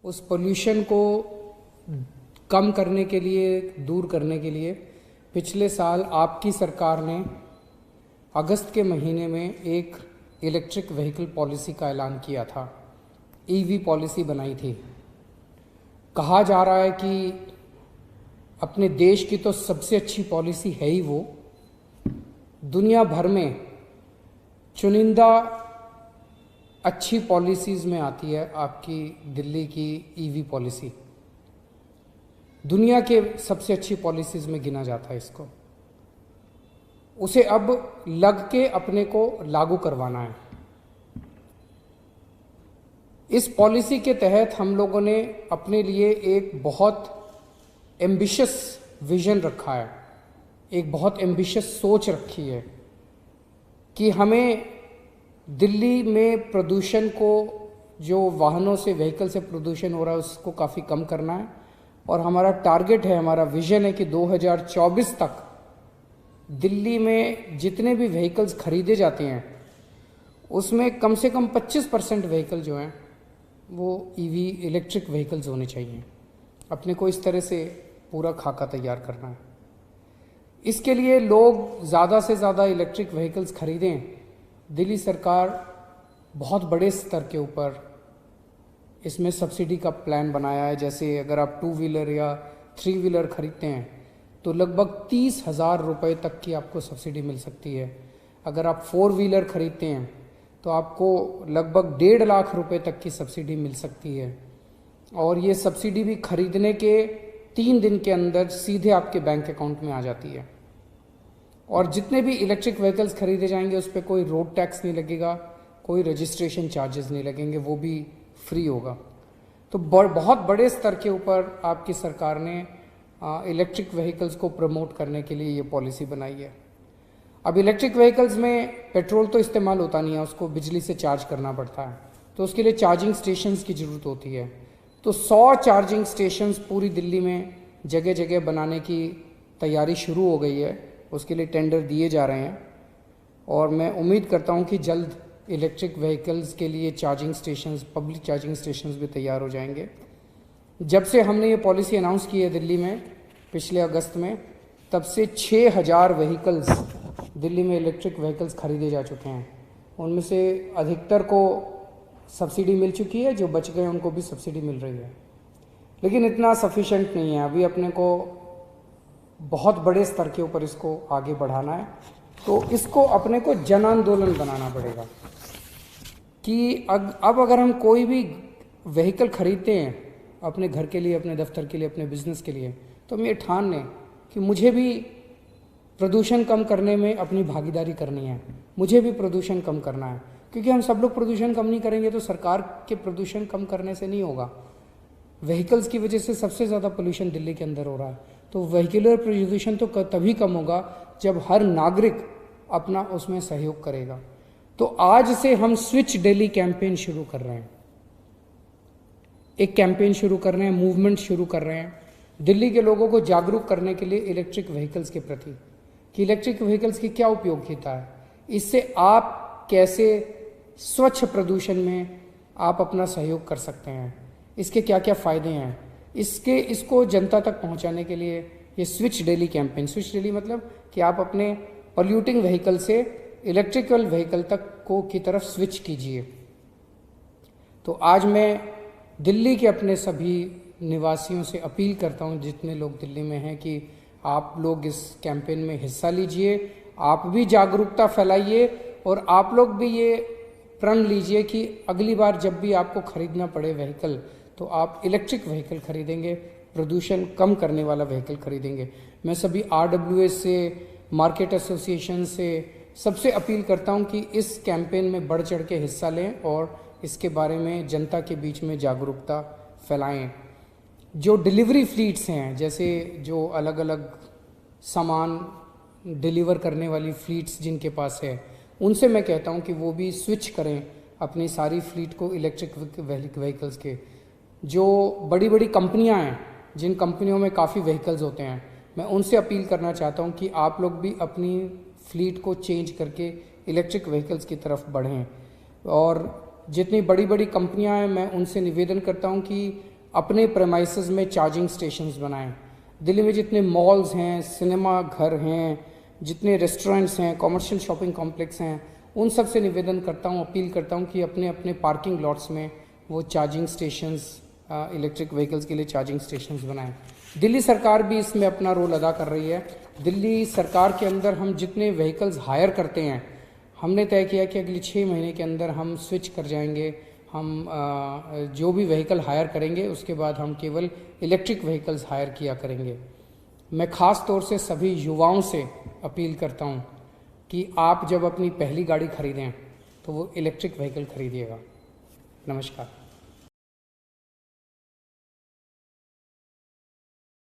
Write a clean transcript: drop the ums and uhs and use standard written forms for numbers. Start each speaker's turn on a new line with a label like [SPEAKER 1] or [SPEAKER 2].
[SPEAKER 1] उस पोल्यूशन को कम करने के लिए, दूर करने के लिए पिछले साल आपकी सरकार ने अगस्त के महीने में एक इलेक्ट्रिक व्हीकल पॉलिसी का ऐलान किया था, ईवी पॉलिसी बनाई थी। कहा जा रहा है कि अपने देश की तो सबसे अच्छी पॉलिसी है ही वो, दुनिया भर में चुनिंदा अच्छी पॉलिसीज में आती है आपकी दिल्ली की ईवी पॉलिसी। दुनिया के सबसे अच्छी पॉलिसीज में गिना जाता है इसको। उसे अब लग के अपने को लागू करवाना है। इस पॉलिसी के तहत हम लोगों ने अपने लिए एक बहुत एम्बिशियस विजन रखा है, एक बहुत एम्बिशियस सोच रखी है कि हमें दिल्ली में प्रदूषण को, जो वाहनों से, व्हीकल से प्रदूषण हो रहा है, उसको काफ़ी कम करना है। और हमारा टारगेट है, हमारा विजन है कि 2024 तक दिल्ली में जितने भी व्हीकल्स खरीदे जाते हैं उसमें कम से कम 25% व्हीकल जो हैं वो ईवी इलेक्ट्रिक व्हीकल्स होने चाहिए। अपने को इस तरह से पूरा खाका तैयार करना है। इसके लिए लोग ज़्यादा से ज़्यादा इलेक्ट्रिक व्हीकल्स खरीदें। दिल्ली सरकार बहुत बड़े स्तर के ऊपर इसमें सब्सिडी का प्लान बनाया है। जैसे अगर आप 2 व्हीलर या 3 व्हीलर खरीदते हैं तो लगभग 30,000 रुपये तक की आपको सब्सिडी मिल सकती है। अगर आप 4 व्हीलर खरीदते हैं तो आपको लगभग 1.5 लाख रुपए तक की सब्सिडी मिल सकती है। और ये सब्सिडी भी खरीदने के 3 दिन के अंदर सीधे आपके बैंक अकाउंट में आ जाती है। और जितने भी इलेक्ट्रिक व्हीकल्स खरीदे जाएंगे उस पर कोई रोड टैक्स नहीं लगेगा, कोई रजिस्ट्रेशन चार्जेस नहीं लगेंगे, वो भी फ्री होगा। तो बहुत बड़े स्तर के ऊपर आपकी सरकार ने इलेक्ट्रिक व्हीकल्स को प्रमोट करने के लिए ये पॉलिसी बनाई है। अब इलेक्ट्रिक व्हीकल्स में पेट्रोल तो इस्तेमाल होता नहीं है, उसको बिजली से चार्ज करना पड़ता है, तो उसके लिए चार्जिंग स्टेशंस की ज़रूरत होती है। तो 100 चार्जिंग स्टेशंस पूरी दिल्ली में जगह जगह बनाने की तैयारी शुरू हो गई है। उसके लिए टेंडर दिए जा रहे हैं और मैं उम्मीद करता हूं कि जल्द इलेक्ट्रिक व्हीकल्स के लिए charging stations, public charging stations भी तैयार हो जाएंगे। जब से हमने ये पॉलिसी अनाउंस की है दिल्ली में पिछले अगस्त में, तब से 6,000 व्हीकल्स दिल्ली में इलेक्ट्रिक व्हीकल्स खरीदे जा चुके हैं। उनमें से अधिकतर को सब्सिडी मिल चुकी है, जो बच गए उनको भी सब्सिडी मिल रही है। लेकिन इतना सफिशेंट नहीं है, अभी अपने को बहुत बड़े स्तर के ऊपर इसको आगे बढ़ाना है। तो इसको अपने को जन आंदोलन बनाना पड़ेगा कि अब अगर हम कोई भी व्हीकल खरीदते हैं अपने घर के लिए, अपने दफ्तर के लिए, अपने बिजनेस के लिए, तो हम ये ठान लें कि मुझे भी प्रदूषण कम करने में अपनी भागीदारी करनी है, मुझे भी प्रदूषण कम करना है। क्योंकि हम सब लोग प्रदूषण कम नहीं करेंगे तो सरकार के प्रदूषण कम करने से नहीं होगा। व्हीकल्स की वजह से सबसे ज़्यादा पोल्यूशन दिल्ली के अंदर हो रहा है। तो व्हीकुलर प्रदूषण तो तभी कम होगा जब हर नागरिक अपना उसमें सहयोग करेगा। तो आज से हम स्विच दिल्ली कैंपेन शुरू कर रहे हैं, एक कैंपेन शुरू कर रहे हैं, मूवमेंट शुरू कर रहे हैं दिल्ली के लोगों को जागरूक करने के लिए इलेक्ट्रिक व्हीकल्स के प्रति, कि इलेक्ट्रिक व्हीकल्स की क्या उपयोगिता है, इससे आप कैसे स्वच्छ प्रदूषण में आप अपना सहयोग कर सकते हैं, इसके क्या क्या फ़ायदे हैं। इसको जनता तक पहुंचाने के लिए ये switch Delhi campaign, switch Delhi मतलब कि आप अपने पॉल्यूटिंग व्हीकल से इलेक्ट्रिकल व्हीकल तक की तरफ स्विच कीजिए। तो आज मैं दिल्ली के अपने सभी निवासियों से अपील करता हूं, जितने लोग दिल्ली में हैं, कि आप लोग इस कैंपेन में हिस्सा लीजिए, आप भी जागरूकता फैलाइए और आप लोग भी ये प्रण लीजिए कि अगली बार जब भी आपको खरीदना पड़े व्हीकल तो आप इलेक्ट्रिक व्हीकल खरीदेंगे, प्रदूषण कम करने वाला व्हीकल खरीदेंगे। मैं सभी RWS से, मार्केट एसोसिएशन से सबसे अपील करता हूं कि इस कैंपेन में बढ़ चढ़ के हिस्सा लें और इसके बारे में जनता के बीच में जागरूकता फैलाएं। जो डिलीवरी फ्लीट्स हैं, जैसे जो अलग अलग सामान डिलीवर करने वाली फ्लीट्स जिनके पास है, उनसे मैं कहता हूं कि वो भी स्विच करें अपनी सारी फ्लीट को इलेक्ट्रिक व्हीकल्स के। जो बड़ी बड़ी कंपनियां हैं, जिन कंपनियों में काफ़ी व्हीकल्स होते हैं, मैं उनसे अपील करना चाहता हूं कि आप लोग भी अपनी फ्लीट को चेंज करके इलेक्ट्रिक व्हीकल्स की तरफ बढ़ें। और जितनी बड़ी बड़ी कंपनियां हैं मैं उनसे निवेदन करता हूं कि अपने प्रेमाइसेस में चार्जिंग स्टेशंस बनाएं। दिल्ली में जितने मॉल्स हैं, सिनेमा घर हैं, जितने रेस्टोरेंट्स हैं, कॉमर्शियल शॉपिंग कॉम्प्लेक्स हैं, उन सब से निवेदन करता हूं, अपील करता हूं कि अपने अपने पार्किंग लॉट्स में वो चार्जिंग स्टेशंस, इलेक्ट्रिक व्हीकल्स के लिए चार्जिंग स्टेशंस बनाएं। दिल्ली सरकार भी इसमें अपना रोल अदा कर रही है। दिल्ली सरकार के अंदर हम जितने व्हीकल्स हायर करते हैं, हमने तय किया कि अगले 6 महीने के अंदर हम स्विच कर जाएंगे। हम जो भी व्हीकल हायर करेंगे उसके बाद हम केवल इलेक्ट्रिक व्हीकल्स हायर किया करेंगे। मैं ख़ास तौर से सभी युवाओं से अपील करता हूं कि आप जब अपनी पहली गाड़ी खरीदें तो वो इलेक्ट्रिक व्हीकल खरीदिएगा। नमस्कार।